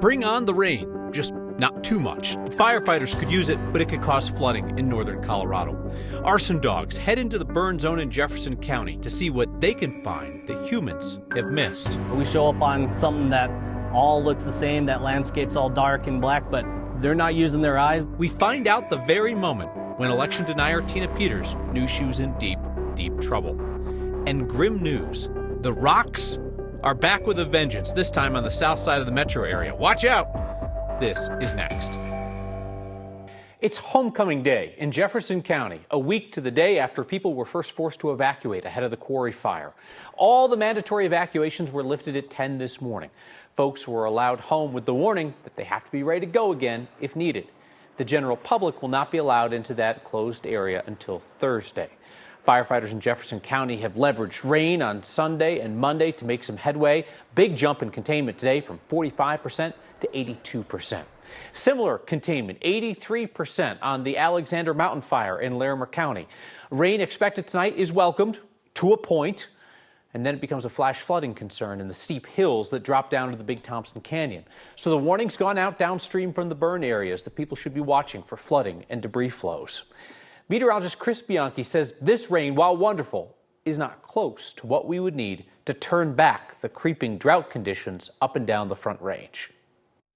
Bring on the rain, just not too much. Firefighters could use it, but it could cause flooding in northern Colorado. Arson dogs head into the burn zone in Jefferson County to see what they can find that humans have missed. We show up on something that all looks the same, that landscape's all dark and black, but they're not using their eyes. We find out the very moment when election denier Tina Peters knew she was in deep, deep trouble. And grim news, the rocks are back with a vengeance, this time on the south side of the metro area. Watch out! This is next. It's homecoming day in Jefferson County, a week to the day after people were first forced to evacuate ahead of the quarry fire. All the mandatory evacuations were lifted at 10 this morning. Folks were allowed home with the warning that they have to be ready to go again if needed. The general public will not be allowed into that closed area until Thursday. Firefighters in Jefferson County have leveraged rain on Sunday and Monday to make some headway. Big jump in containment today from 45% to 82%. Similar containment, 83% on the Alexander Mountain Fire in Larimer County. Rain expected tonight is welcomed to a point, and then it becomes a flash flooding concern in the steep hills that drop down to the Big Thompson Canyon. So the warning's gone out downstream from the burn areas that people should be watching for flooding and debris flows. Meteorologist Chris Bianchi says this rain, while wonderful, is not close to what we would need to turn back the creeping drought conditions up and down the Front Range.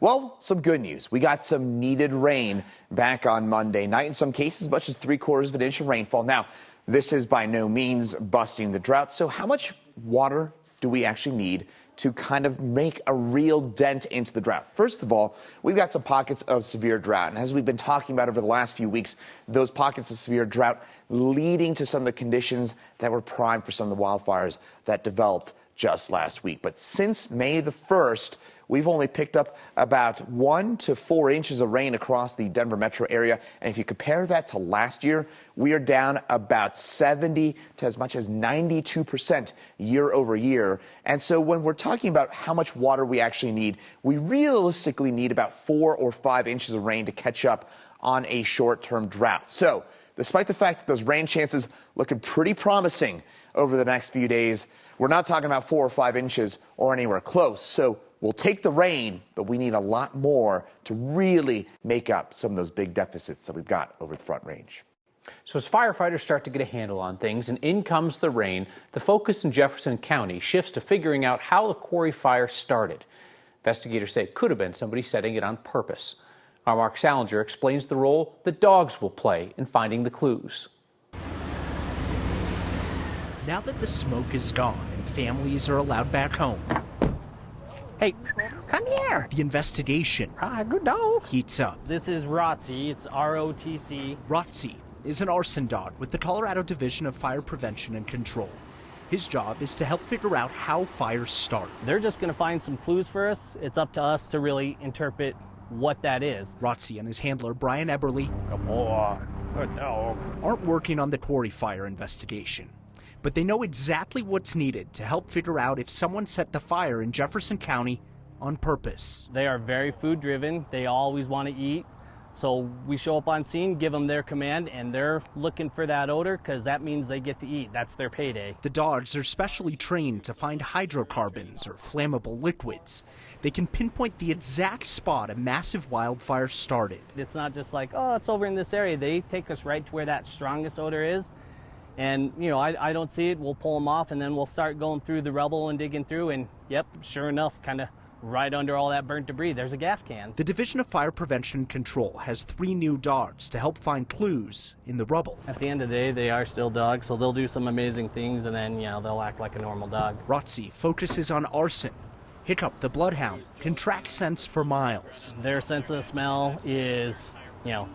Well, some good news. We got some needed rain back on Monday night. In some cases, as much as 3/4 of an inch of rainfall. Now, this is by no means busting the drought. So how much water do we actually need to kind of make a real dent into the drought? First of all, we've got some pockets of severe drought. And as we've been talking about over the last few weeks, those pockets of severe drought leading to some of the conditions that were primed for some of the wildfires that developed just last week. But since May the 1st, we've only picked up about 1 to 4 inches of rain across the Denver metro area. And if you compare that to last year, we are down about 70 to as much as 92% year over year. And so when we're talking about how much water we actually need, we realistically need about 4 or 5 inches of rain to catch up on a short-term drought. So despite the fact that those rain chances looking pretty promising over the next few days, we're not talking about 4 or 5 inches or anywhere close. So we'll take the rain, but we need a lot more to really make up some of those big deficits that we've got over the Front Range. So as firefighters start to get a handle on things and in comes the rain, the focus in Jefferson County shifts to figuring out how the quarry fire started. Investigators say it could have been somebody setting it on purpose. Our Mark Salinger explains the role the dogs will play in finding the clues. Now that the smoke is gone and families are allowed back home, Hey, come here. the investigation Good dog. heats up. This is Rotzi. It's ROTC. Rotzi is an arson dog with the Colorado Division of Fire Prevention and Control. His job is to help figure out how fires start. They're just going to find some clues for us. It's up to us to really interpret what that is. Rotzi and his handler, Brian Eberly, Come on. Good dog. aren't working on the quarry fire investigation, but they know exactly what's needed to help figure out if someone set the fire in Jefferson County on purpose. They are very food driven. They always want to eat. So we show up on scene, give them their command, and they're looking for that odor because that means they get to eat. That's their payday. The dogs are specially trained to find hydrocarbons or flammable liquids. They can pinpoint the exact spot a massive wildfire started. It's not just like, oh, it's over in this area. They take us right to where that strongest odor is. And, you know, I don't see it. We'll pull them off, and then we'll start going through the rubble and digging through. And, yep, sure enough, kind of right under all that burnt debris, there's a gas can. The Division of Fire Prevention and Control has 3 new dogs to help find clues in the rubble. At the end of the day, they are still dogs, so they'll do some amazing things, and then, you know, they'll act like a normal dog. Rotzi focuses on Arson. Hiccup, the bloodhound, can track scents for miles. Their sense of smell is, you know,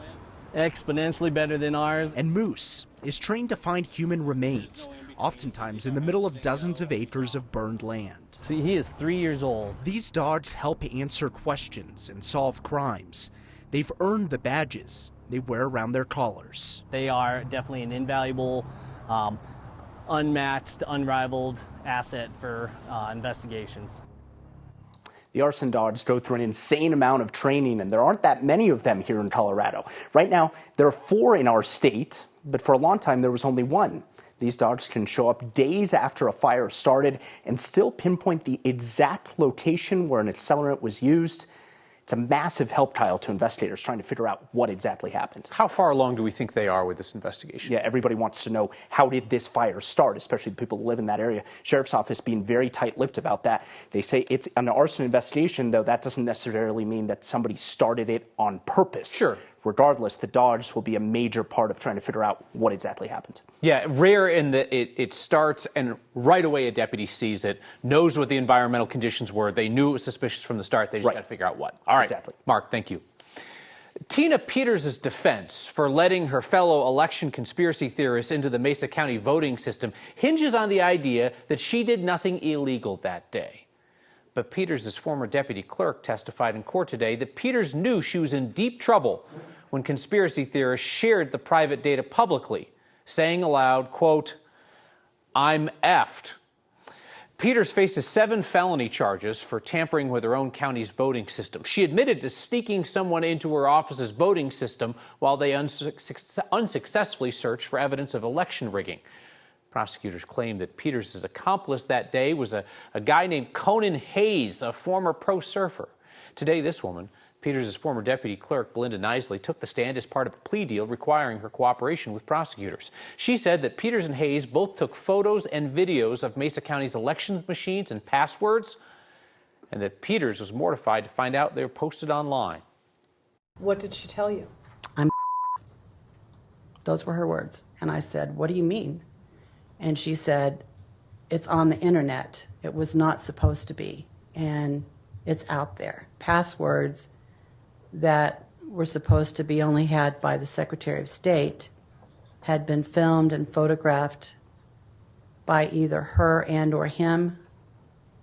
exponentially better than ours. And Moose is trained to find human remains, oftentimes in the middle of dozens of acres of burned land. See, he is 3 years old. These dogs help answer questions and solve crimes. They've earned the badges they wear around their collars. They are definitely an invaluable, unmatched, unrivaled asset for investigations. The arson dogs go through an insane amount of training, and there aren't that many of them here in Colorado. Right now, there are 4 in our state, but for a long time there was only 1. These dogs can show up days after a fire started and still pinpoint the exact location where an accelerant was used. It's a massive help tile to investigators trying to figure out what exactly happened. How far along do we think they are with this investigation? Yeah, everybody wants to know, how did this fire start, especially the people who live in that area. Sheriff's office being very tight-lipped about that. They say it's an arson investigation, though that doesn't necessarily mean that somebody started it on purpose. Sure. Regardless, the dogs will be a major part of trying to figure out what exactly happened. Yeah, rare in that it starts and right away a deputy sees it, knows what the environmental conditions were. They knew it was suspicious from the start. They just got to figure out what. All right, exactly. Mark, thank you. Tina Peters' defense for letting her fellow election conspiracy theorists into the Mesa County voting system hinges on the idea that she did nothing illegal that day. But Peters' former deputy clerk testified in court today that Peters knew she was in deep trouble when conspiracy theorists shared the private data publicly, saying aloud, quote, "I'm effed." Peters faces 7 felony charges for tampering with her own county's voting system. She admitted to sneaking someone into her office's voting system while they unsuccessfully searched for evidence of election rigging. Prosecutors claim that Peters' accomplice that day was a guy named Conan Hayes, a former pro surfer. Today, this woman, Peters' former deputy clerk, Belinda Knisley, took the stand as part of a plea deal requiring her cooperation with prosecutors. She said that Peters and Hayes both took photos and videos of Mesa County's elections machines and passwords, and that Peters was mortified to find out they were posted online. What did she tell you? Those were her words. And I said, "What do you mean?" And she said, "It's on the internet. It was not supposed to be. And it's out there." Passwords that were supposed to be only had by the Secretary of State had been filmed and photographed by either her and or him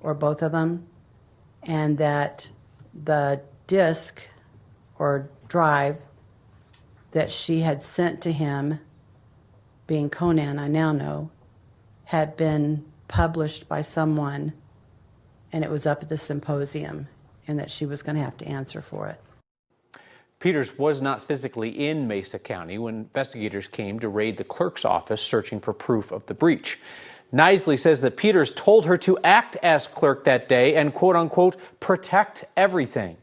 or both of them, and that the disk or drive that she had sent to him, being Conan, I now know, had been published by someone, and it was up at the symposium, and that she was going to have to answer for it. Peters was not physically in Mesa County when investigators came to raid the clerk's office searching for proof of the breach. Knisley says that Peters told her to act as clerk that day and, quote-unquote, protect everything.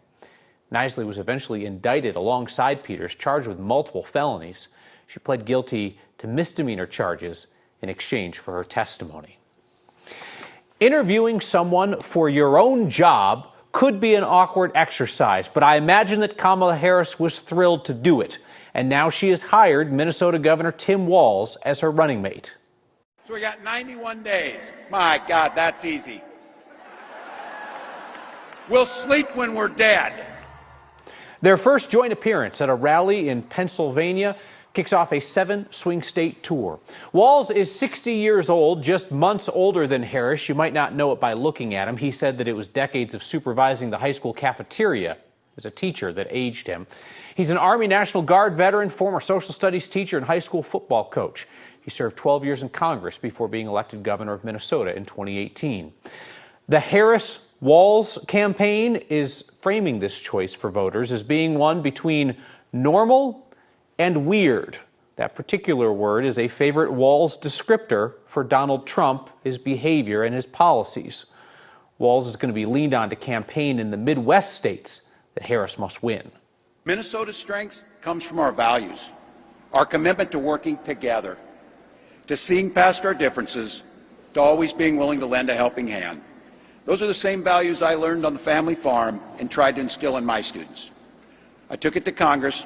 Knisley was eventually indicted alongside Peters, charged with multiple felonies. She pled guilty to misdemeanor charges in exchange for her testimony. Interviewing someone for your own job could be an awkward exercise, but I imagine that Kamala Harris was thrilled to do it. And now she has hired Minnesota Governor Tim Walz as her running mate. So we got 91 days. My God, that's easy. We'll sleep when we're dead. Their first joint appearance at a rally in Pennsylvania kicks off a 7-swing state tour. Walz is 60 years old, just months older than Harris. You might not know it by looking at him. He said that it was decades of supervising the high school cafeteria as a teacher that aged him. He's an Army National Guard veteran, former social studies teacher, and high school football coach. He served 12 years in Congress before being elected governor of Minnesota in 2018. The Harris-Walz campaign is framing this choice for voters as being one between normal and weird. That particular word is a favorite Walz descriptor for Donald Trump, his behavior, and his policies. Walz is going to be leaned on to campaign in the Midwest states that Harris must win. Minnesota's strength comes from our values, our commitment to working together, to seeing past our differences, to always being willing to lend a helping hand. Those are the same values I learned on the family farm and tried to instill in my students. I took it to Congress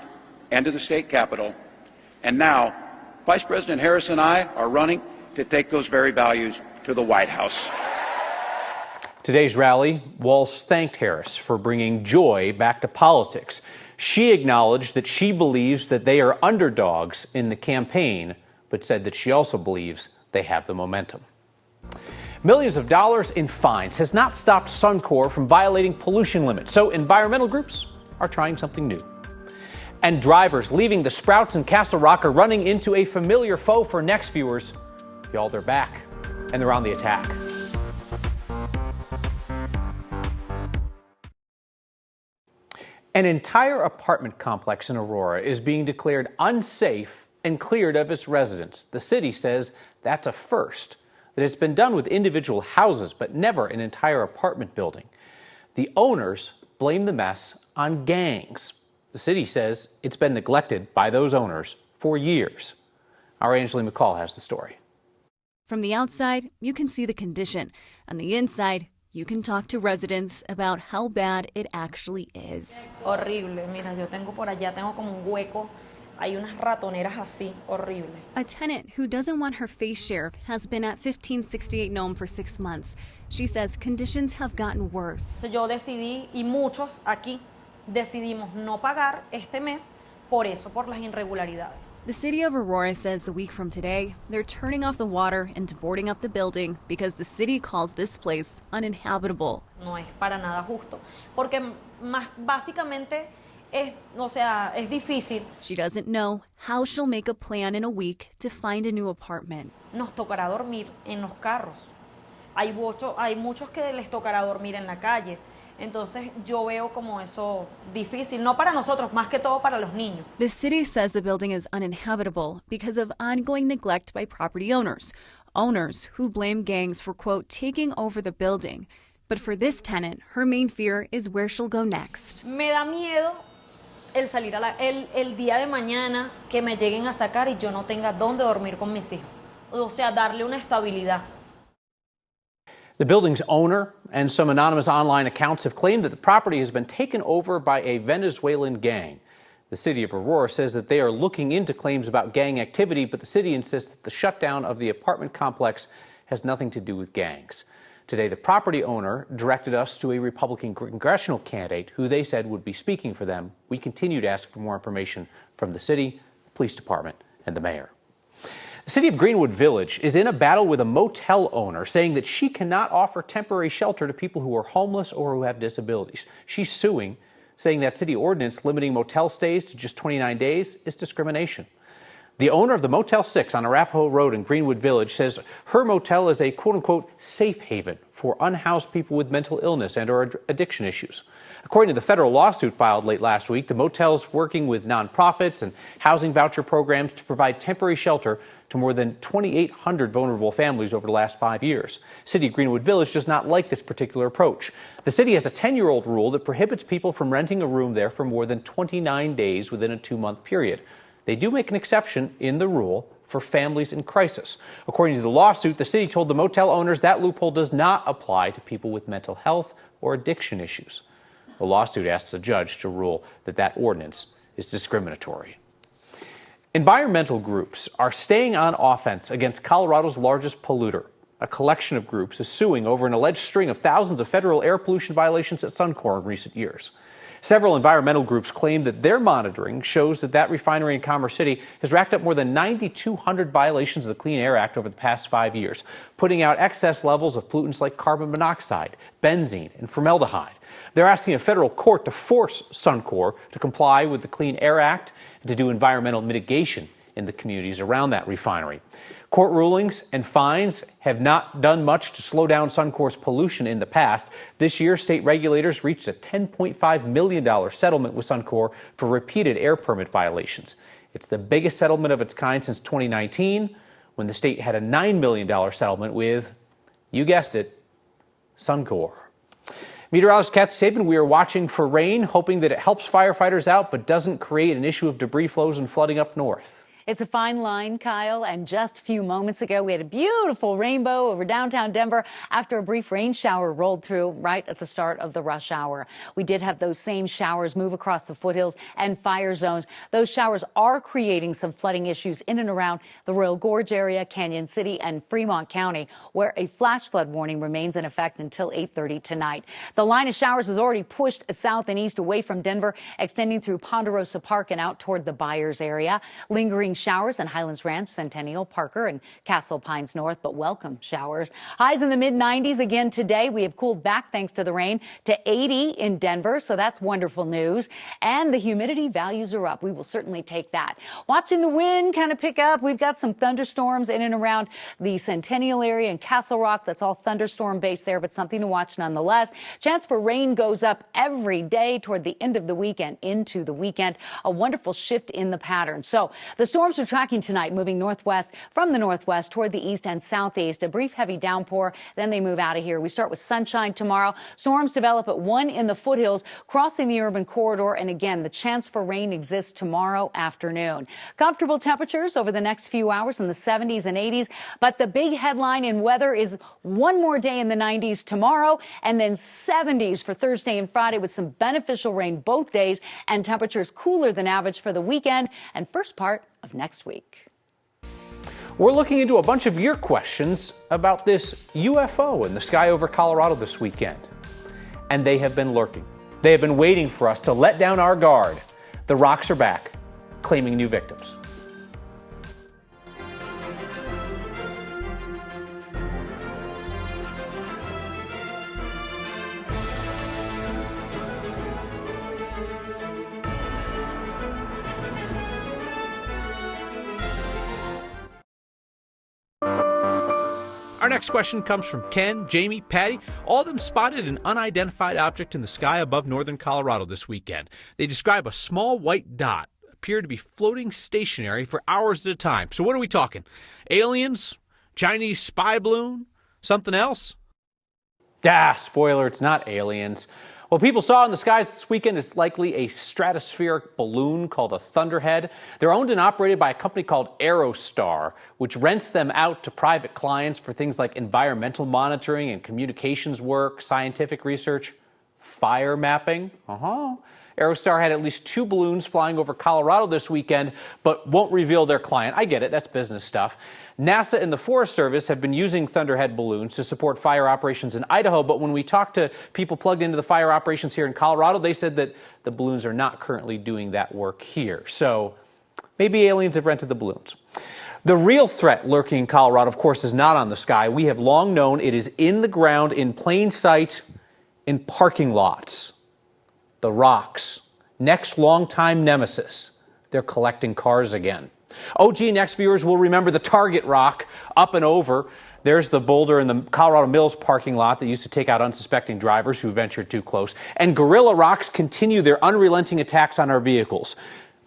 and to the state capitol, and now Vice President Harris and I are running to take those very values to the White House. Today's rally, Walz thanked Harris for bringing joy back to politics. She acknowledged that she believes that they are underdogs in the campaign, but said that she also believes they have the momentum. Millions of dollars in fines has not stopped Suncor from violating pollution limits, so environmental groups are trying something new. And drivers leaving the Sprouts in Castle Rock are running into a familiar foe for next viewers. Y'all, they're back, and they're on the attack. An entire apartment complex in Aurora is being declared unsafe and cleared of its residents. The city says that's a first, that it's been done with individual houses, but never an entire apartment building. The owners blame the mess on gangs. The city says it's been neglected by those owners for years. Our Angeline McCall has the story. From the outside, you can see the condition. On the inside, you can talk to residents about how bad it actually is. Horrible. Mira, yo tengo por allá, tengo como un hueco. Hay unas ratoneras así, horrible. A tenant who doesn't want her face shared has been at 1568 Nome for 6 months. She says conditions have gotten worse. Yo decidí, y muchos aquí, decidimos no pagar este mes por eso, por las irregularidades. The city of Aurora says a week from today, they're turning off the water and boarding up the building because the city calls this place uninhabitable. No es para nada justo, porque más básicamente es difícil. She doesn't know how she'll make a plan in a week to find a new apartment. Nos tocará dormir en los carros. Hay muchos que les tocará dormir en la calle. Entonces yo veo como eso difícil, no para nosotros, más que todo para los niños. The city says the building is uninhabitable because of ongoing neglect by property owners. Owners who blame gangs for, quote, taking over the building. But for this tenant, her main fear is where she'll go next. Me da miedo el salir el día de mañana que me lleguen a sacar y yo no tenga dónde dormir con mis hijos. O sea, darle una estabilidad. The building's owner and some anonymous online accounts have claimed that the property has been taken over by a Venezuelan gang. The city of Aurora says that they are looking into claims about gang activity, but the city insists that the shutdown of the apartment complex has nothing to do with gangs. Today, the property owner directed us to a Republican congressional candidate who they said would be speaking for them. We continue to ask for more information from the city, the police department, and the mayor. The city of Greenwood Village is in a battle with a motel owner, saying that she cannot offer temporary shelter to people who are homeless or who have disabilities. She's suing, saying that city ordinance limiting motel stays to just 29 days is discrimination. The owner of the Motel 6 on Arapahoe Road in Greenwood Village says her motel is a quote-unquote safe haven for unhoused people with mental illness and or addiction issues. According to the federal lawsuit filed late last week, the motel's working with nonprofits and housing voucher programs to provide temporary shelter to more than 2,800 vulnerable families over the last 5 years. City of Greenwood Village does not like this particular approach. The city has a 10-year-old rule that prohibits people from renting a room there for more than 29 days within a 2-month period. They do make an exception in the rule for families in crisis. According to the lawsuit, the city told the motel owners that loophole does not apply to people with mental health or addiction issues. The lawsuit asks the judge to rule that that ordinance is discriminatory. Environmental groups are staying on offense against Colorado's largest polluter. A collection of groups is suing over an alleged string of thousands of federal air pollution violations at Suncor in recent years. Several environmental groups claim that their monitoring shows that refinery in Commerce City has racked up more than 9,200 violations of the Clean Air Act over the past 5 years, putting out excess levels of pollutants like carbon monoxide, benzene, and formaldehyde. They're asking a federal court to force Suncor to comply with the Clean Air Act and to do environmental mitigation in the communities around that refinery. Court rulings and fines have not done much to slow down Suncor's pollution in the past. This year, state regulators reached a $10.5 million settlement with Suncor for repeated air permit violations. It's the biggest settlement of its kind since 2019, when the state had a $9 million settlement with, you guessed it, Suncor. Meteorologist Kathy Sabin, we are watching for rain, hoping that it helps firefighters out but doesn't create an issue of debris flows and flooding up north. It's a fine line, Kyle, and just a few moments ago, we had a beautiful rainbow over downtown Denver after a brief rain shower rolled through right at the start of the rush hour. We did have those same showers move across the foothills and fire zones. Those showers are creating some flooding issues in and around the Royal Gorge area, Canyon City, and Fremont County, where a flash flood warning remains in effect until 8:30 tonight. The line of showers has already pushed south and east away from Denver, extending through Ponderosa Park and out toward the Byers area. Lingering showers in Highlands Ranch, Centennial, Parker, and Castle Pines North, but welcome showers. Highs in the mid-90s again today. We have cooled back thanks to the rain to 80 in Denver, so that's wonderful news. And the humidity values are up. We will certainly take that. Watching the wind kind of pick up. We've got some thunderstorms in and around the Centennial area and Castle Rock. That's all thunderstorm based there, but something to watch nonetheless. Chance for rain goes up every day toward the end of the weekend into the weekend. A wonderful shift in the pattern. So the storm Storms are tracking tonight, moving northwest from the northwest toward the east and southeast. A brief heavy downpour, then they move out of here. We start with sunshine tomorrow. Storms develop at 1 in the foothills, crossing the urban corridor. And again, the chance for rain exists tomorrow afternoon. Comfortable temperatures over the next few hours in the 70s and 80s. But the big headline in weather is one more day in the 90s tomorrow, and then 70s for Thursday and Friday with some beneficial rain both days and temperatures cooler than average for the weekend and first part of next week. We're looking into a bunch of your questions about this UFO in the sky over Colorado this weekend. And they have been lurking. They have been waiting for us to let down our guard. The rocks are back, claiming new victims. Our next question comes from Ken, Jamie, Patty. All of them spotted an unidentified object in the sky above northern Colorado this weekend. They describe a small white dot, appeared to be floating stationary for hours at a time. So what are we talking? Aliens? Chinese spy balloon? Something else? Spoiler, it's not aliens. What people saw in the skies this weekend is likely a stratospheric balloon called a thunderhead. They're owned and operated by a company called Aerostar, which rents them out to private clients for things like environmental monitoring and communications work, scientific research, fire mapping. Aerostar had at least 2 balloons flying over Colorado this weekend, but won't reveal their client. I get it, that's business stuff. NASA and the Forest Service have been using Thunderhead balloons to support fire operations in Idaho, but when we talked to people plugged into the fire operations here in Colorado, they said that the balloons are not currently doing that work here. So maybe aliens have rented the balloons. The real threat lurking in Colorado, of course, is not on the sky. We have long known it is in the ground, in plain sight, in parking lots. The rocks. Next longtime nemesis. They're collecting cars again. OG Next viewers will remember the Target rock up and over. There's the boulder in the Colorado Mills parking lot that used to take out unsuspecting drivers who ventured too close. And Gorilla Rocks continue their unrelenting attacks on our vehicles.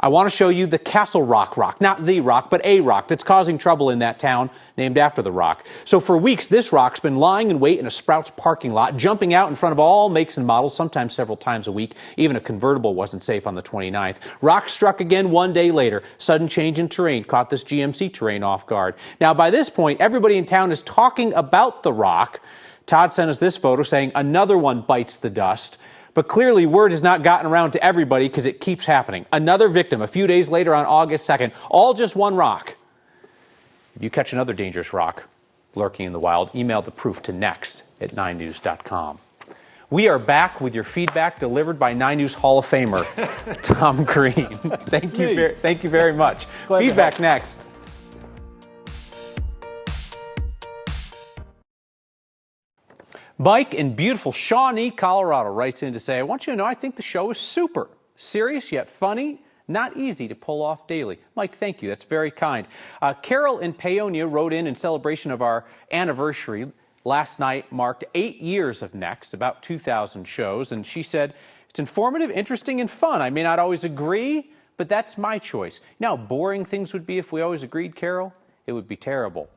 I want to show you the Castle Rock rock, not the rock, but a rock that's causing trouble in that town named after the rock. So for weeks, this rock's been lying in wait in a Sprouts parking lot, jumping out in front of all makes and models, sometimes several times a week. Even a convertible wasn't safe on the 29th. Rock struck again one day later. Sudden change in terrain caught this GMC terrain off guard. Now, by this point, everybody in town is talking about the rock. Todd sent us this photo saying another one bites the dust. But clearly, word has not gotten around to everybody because it keeps happening. Another victim a few days later on August 2nd, all just one rock. If you catch another dangerous rock lurking in the wild, email the proof to next@9news.com. We are back with your feedback delivered by 9 News Hall of Famer, Tom Green. Thank you very much. Feedback next. Mike in beautiful Shawnee, Colorado writes in to say, I want you to know I think the show is super. Serious yet funny, not easy to pull off daily. Mike, thank you. That's very kind. Carol in Paonia wrote in celebration of our anniversary. Last night marked 8 years of Next, about 2,000 shows, and she said, it's informative, interesting, and fun. I may not always agree, but that's my choice. You know how boring things would be if we always agreed, Carol? It would be terrible.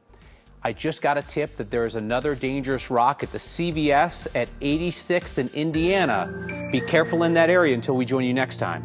I just got a tip that there is another dangerous rock at the CVS at 86th in Indiana. Be careful in that area until we join you next time.